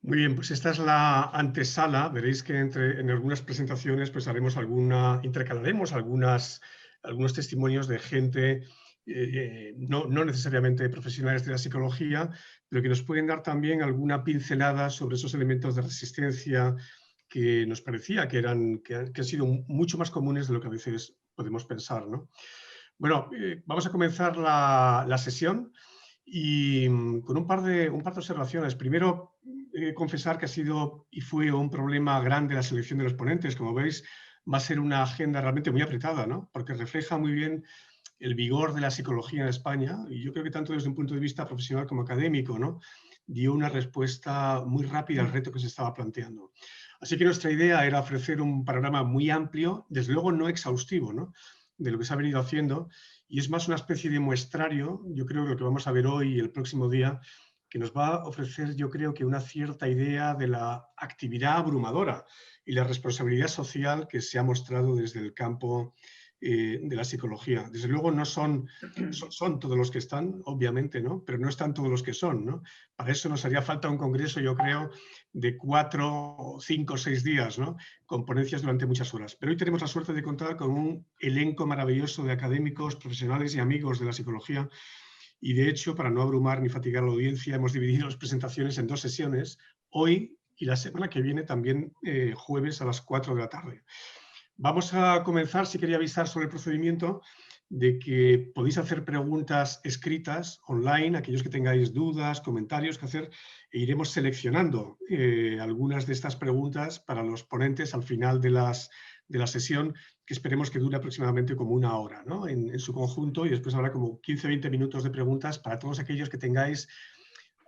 Muy bien, pues esta es la antesala. Veréis que en algunas presentaciones pues intercalaremos algunos testimonios de gente, no necesariamente profesionales de la psicología, pero que nos pueden dar también alguna pincelada sobre esos elementos de resistencia que nos parecía que han sido mucho más comunes de lo que a veces podemos pensar, ¿no? Bueno, vamos a comenzar la sesión y con un par de observaciones. Primero, confesar que ha sido y fue un problema grande la selección de los ponentes. Como veis, va a ser una agenda realmente muy apretada, ¿no? Porque refleja muy bien el vigor de la psicología en España, y yo creo que tanto desde un punto de vista profesional como académico, ¿no? Dio una respuesta muy rápida al reto que se estaba planteando. Así que nuestra idea era ofrecer un panorama muy amplio, desde luego no exhaustivo, ¿no? De lo que se ha venido haciendo, y es más una especie de muestrario, yo creo que lo que vamos a ver hoy y el próximo día, que nos va a ofrecer, yo creo que una cierta idea de la actividad abrumadora y la responsabilidad social que se ha mostrado desde el campo de la psicología. Desde luego no son todos los que están, obviamente, ¿no? Pero no están todos los que son, ¿no? Para eso nos haría falta un congreso, yo creo, de 4, 5, 6 días, ¿no? Con ponencias durante muchas horas. Pero hoy tenemos la suerte de contar con un elenco maravilloso de académicos, profesionales y amigos de la psicología. Y de hecho, para no abrumar ni fatigar a la audiencia, hemos dividido las presentaciones en 2 sesiones, hoy y la semana que viene también, jueves a las 4 de la tarde. Vamos a comenzar. Sí quería avisar sobre el procedimiento de que podéis hacer preguntas escritas online, aquellos que tengáis dudas, comentarios que hacer, e iremos seleccionando algunas de estas preguntas para los ponentes al final de la sesión, que esperemos que dure aproximadamente como 1 hora, ¿no? en su conjunto, y después habrá como 15-20 minutos de preguntas para todos aquellos que tengáis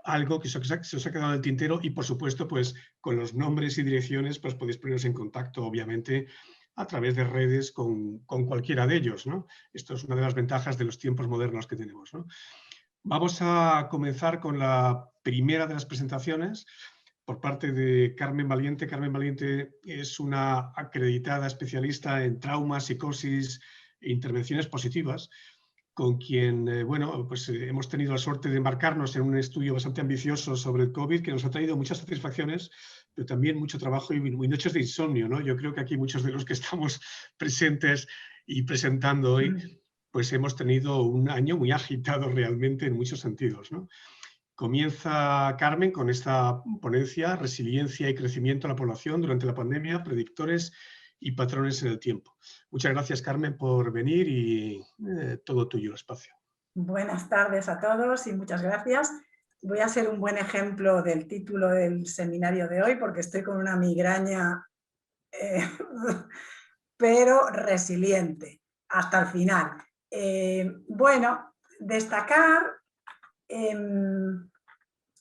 algo que se os ha quedado en el tintero, y por supuesto, pues con los nombres y direcciones, pues podéis poneros en contacto, obviamente, a través de redes con cualquiera de ellos, ¿no? Esto es una de las ventajas de los tiempos modernos que tenemos, ¿no? Vamos a comenzar con la primera de las presentaciones por parte de Carmen Valiente. Carmen Valiente es una acreditada especialista en trauma, psicosis e intervenciones positivas, con quien, hemos tenido la suerte de embarcarnos en un estudio bastante ambicioso sobre el COVID, que nos ha traído muchas satisfacciones, pero también mucho trabajo y noches de insomnio, ¿no? Yo creo que aquí muchos de los que estamos presentes y presentando hoy, pues hemos tenido un año muy agitado realmente en muchos sentidos, ¿no? Comienza Carmen con esta ponencia: resiliencia y crecimiento de la población durante la pandemia, predictores y patrones en el tiempo. Muchas gracias, Carmen, por venir, y todo tuyo el espacio. Buenas tardes a todos y muchas gracias. Voy a ser un buen ejemplo del título del seminario de hoy porque estoy con una migraña, pero resiliente hasta el final. Bueno, destacar,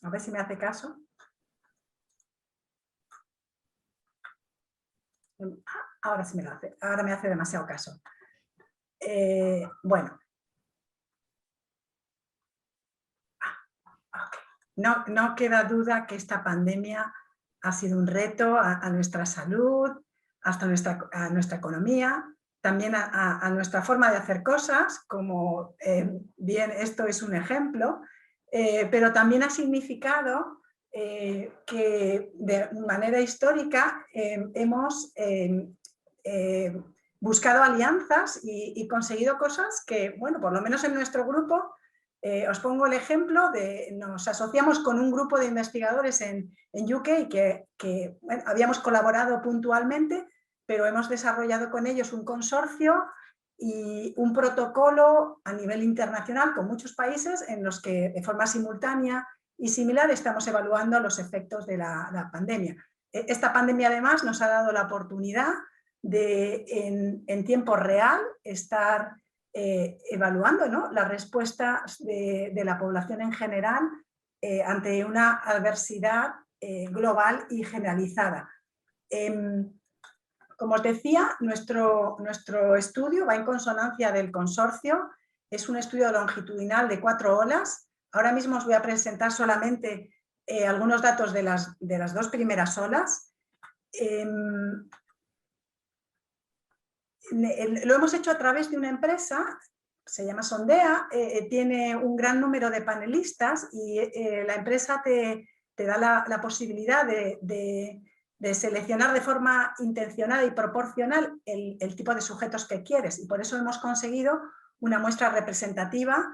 a ver si me hace caso. Ahora sí me lo hace, ahora me hace demasiado caso. Bueno. No queda duda que esta pandemia ha sido un reto a nuestra salud, hasta a nuestra economía, también a nuestra forma de hacer cosas, como bien esto es un ejemplo, pero también ha significado que de manera histórica hemos buscado alianzas y conseguido cosas que, bueno, por lo menos en nuestro grupo, os pongo el ejemplo de, nos asociamos con un grupo de investigadores en UK que bueno, habíamos colaborado puntualmente, pero hemos desarrollado con ellos un consorcio y un protocolo a nivel internacional con muchos países en los que de forma simultánea y similar estamos evaluando los efectos de la pandemia. Esta pandemia además nos ha dado la oportunidad de en tiempo real estar evaluando, ¿no?, las respuestas de la población en general ante una adversidad global y generalizada. Como os decía, nuestro estudio va en consonancia del consorcio, es un estudio longitudinal de 4 olas. Ahora mismo os voy a presentar solamente algunos datos de las 2 primeras olas. Lo hemos hecho a través de una empresa, se llama Sondea, tiene un gran número de panelistas y la empresa te te da la posibilidad de seleccionar de forma intencionada y proporcional el tipo de sujetos que quieres, y por eso hemos conseguido una muestra representativa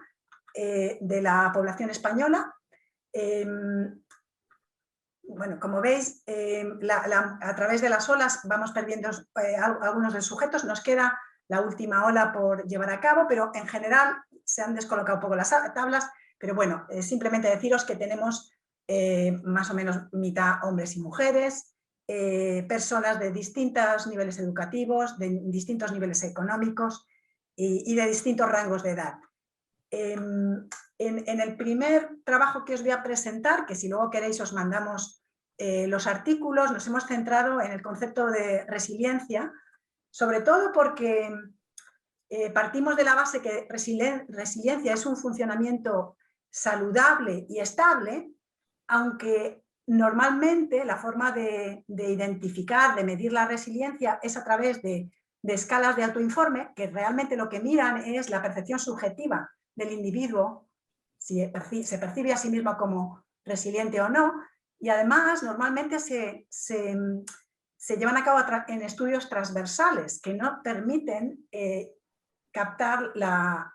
de la población española. Bueno, como veis, a través de las olas vamos perdiendo algunos de los sujetos, nos queda la última ola por llevar a cabo, pero en general se han descolocado un poco las tablas, pero bueno, simplemente deciros que tenemos más o menos mitad hombres y mujeres, personas de distintos niveles educativos, de distintos niveles económicos y de distintos rangos de edad. En el primer trabajo que os voy a presentar, que si luego queréis os mandamos los artículos, nos hemos centrado en el concepto de resiliencia, sobre todo porque partimos de la base que resiliencia es un funcionamiento saludable y estable, aunque normalmente la forma de identificar, de medir la resiliencia es a través de escalas de autoinforme, que realmente lo que miran es la percepción subjetiva del individuo, si se percibe a sí mismo como resiliente o no, y además normalmente se llevan a cabo en estudios transversales que no permiten captar la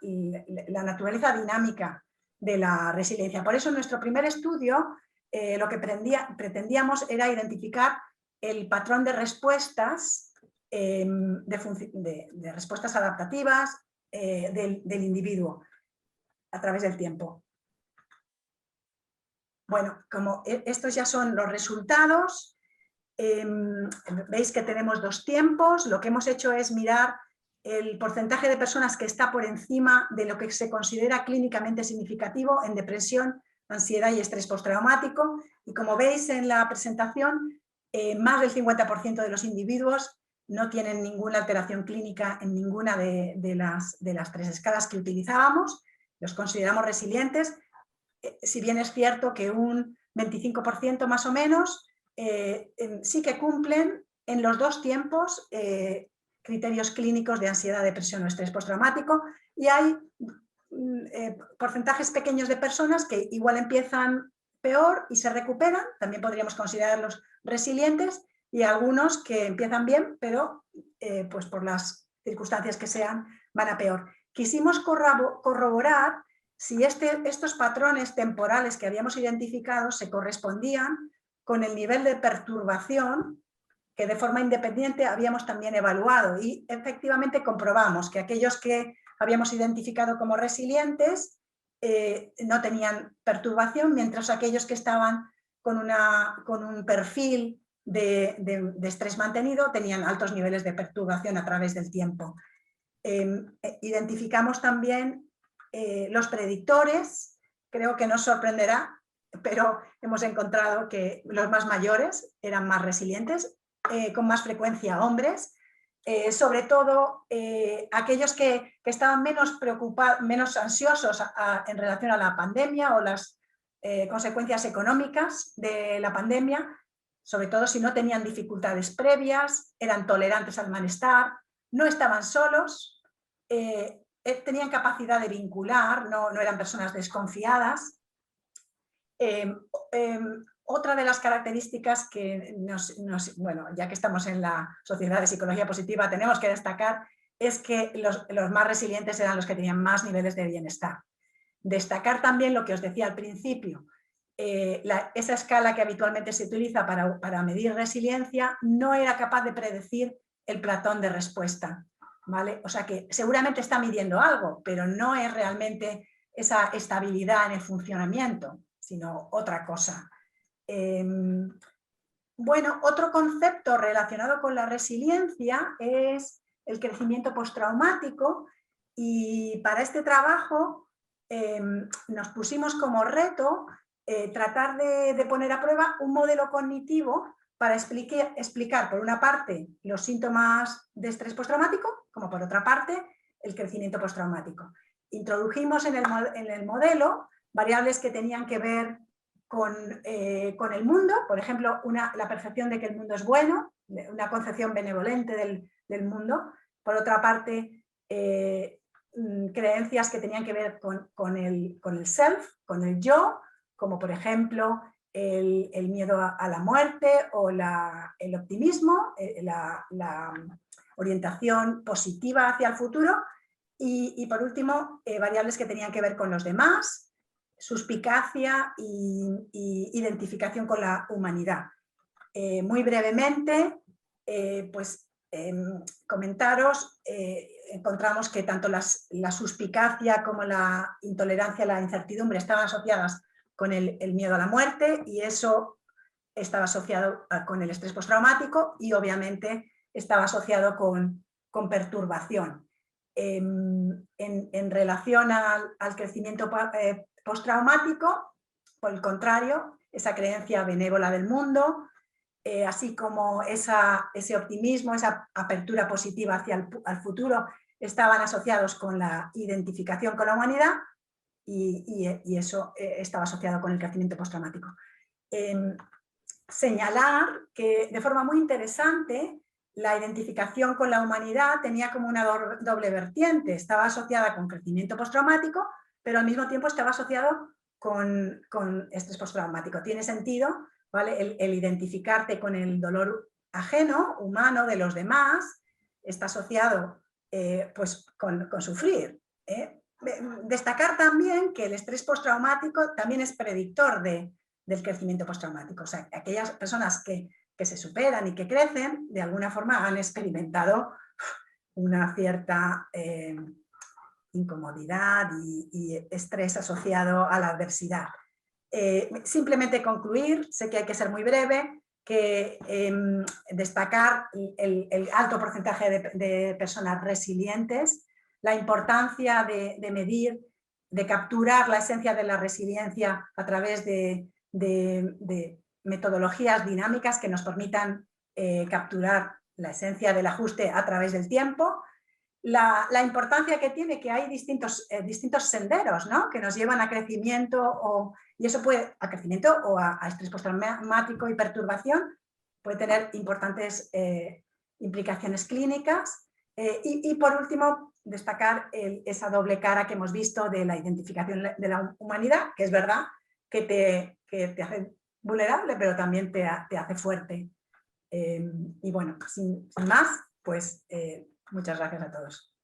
naturaleza dinámica de la resiliencia. Por eso en nuestro primer estudio lo que pretendíamos era identificar el patrón de respuestas, de respuestas adaptativas del individuo a través del tiempo. Bueno, como estos ya son los resultados, veis que tenemos dos tiempos. Lo que hemos hecho es mirar el porcentaje de personas que está por encima de lo que se considera clínicamente significativo en depresión, ansiedad y estrés postraumático. Y como veis en la presentación, más del 50% de los individuos no tienen ninguna alteración clínica en ninguna de las tres escalas que utilizábamos. Los consideramos resilientes, si bien es cierto que un 25% más o menos sí que cumplen en los dos tiempos criterios clínicos de ansiedad, depresión o estrés postraumático, y hay porcentajes pequeños de personas que igual empiezan peor y se recuperan, también podríamos considerarlos resilientes, y algunos que empiezan bien, pero pues por las circunstancias que sean van a peor. Quisimos corroborar si estos patrones temporales que habíamos identificado se correspondían con el nivel de perturbación que de forma independiente habíamos también evaluado, y efectivamente comprobamos que aquellos que habíamos identificado como resilientes no tenían perturbación, mientras aquellos que estaban con un perfil de estrés mantenido tenían altos niveles de perturbación a través del tiempo. Identificamos también los predictores. Creo que nos sorprenderá, pero hemos encontrado que los más mayores eran más resilientes, con más frecuencia hombres, sobre todo aquellos que estaban menos preocupados, menos ansiosos en relación a la pandemia o las consecuencias económicas de la pandemia, sobre todo si no tenían dificultades previas, eran tolerantes al malestar, no estaban solos, tenían capacidad de vincular, no eran personas desconfiadas. Otra de las características que bueno, ya que estamos en la Sociedad de Psicología Positiva, tenemos que destacar es que los más resilientes eran los que tenían más niveles de bienestar. Destacar también lo que os decía al principio, esa escala que habitualmente se utiliza para medir resiliencia no era capaz de predecir el patrón de respuesta, ¿vale? O sea que seguramente está midiendo algo, pero no es realmente esa estabilidad en el funcionamiento, sino otra cosa. Bueno, otro concepto relacionado con la resiliencia es el crecimiento postraumático, y para este trabajo nos pusimos como reto tratar de poner a prueba un modelo cognitivo para explicar por una parte los síntomas de estrés postraumático, como por otra parte el crecimiento postraumático. Introdujimos en el modelo variables que tenían que ver con el mundo, por ejemplo, la percepción de que el mundo es bueno, una concepción benevolente del mundo. Por otra parte, creencias que tenían que ver con el self, con el yo, como por ejemplo el miedo a la muerte o el optimismo, la orientación positiva hacia el futuro y por último, variables que tenían que ver con los demás, suspicacia y identificación con la humanidad. Muy brevemente, pues comentaros, encontramos que tanto la suspicacia como la intolerancia a la incertidumbre estaban asociadas con el miedo a la muerte y eso estaba asociado con el estrés postraumático y obviamente estaba asociado con perturbación. En relación al crecimiento postraumático, por el contrario, esa creencia benévola del mundo, así como ese optimismo, esa apertura positiva hacia el futuro, estaban asociados con la identificación con la humanidad y eso estaba asociado con el crecimiento postraumático. Señalar que de forma muy interesante la identificación con la humanidad tenía como una doble vertiente, estaba asociada con crecimiento postraumático, pero al mismo tiempo estaba asociado con estrés postraumático. Tiene sentido, ¿vale? El identificarte con el dolor ajeno, humano, de los demás, está asociado pues con sufrir. Destacar también que el estrés postraumático también es predictor del crecimiento postraumático. O sea, aquellas personas que se superan y que crecen, de alguna forma han experimentado una cierta incomodidad y estrés asociado a la adversidad. Simplemente concluir, sé que hay que ser muy breve, que destacar el alto porcentaje de personas resilientes, la importancia de medir, de capturar la esencia de la resiliencia a través de metodologías dinámicas que nos permitan capturar la esencia del ajuste a través del tiempo, la importancia que tiene que hay distintos senderos, ¿no? Que nos llevan a crecimiento y eso puede a crecimiento o a estrés postraumático y perturbación, puede tener importantes implicaciones clínicas y por último destacar esa doble cara que hemos visto de la identificación de la humanidad, que es verdad que te hace vulnerable, pero también te hace fuerte. Y bueno, sin más, pues muchas gracias a todos.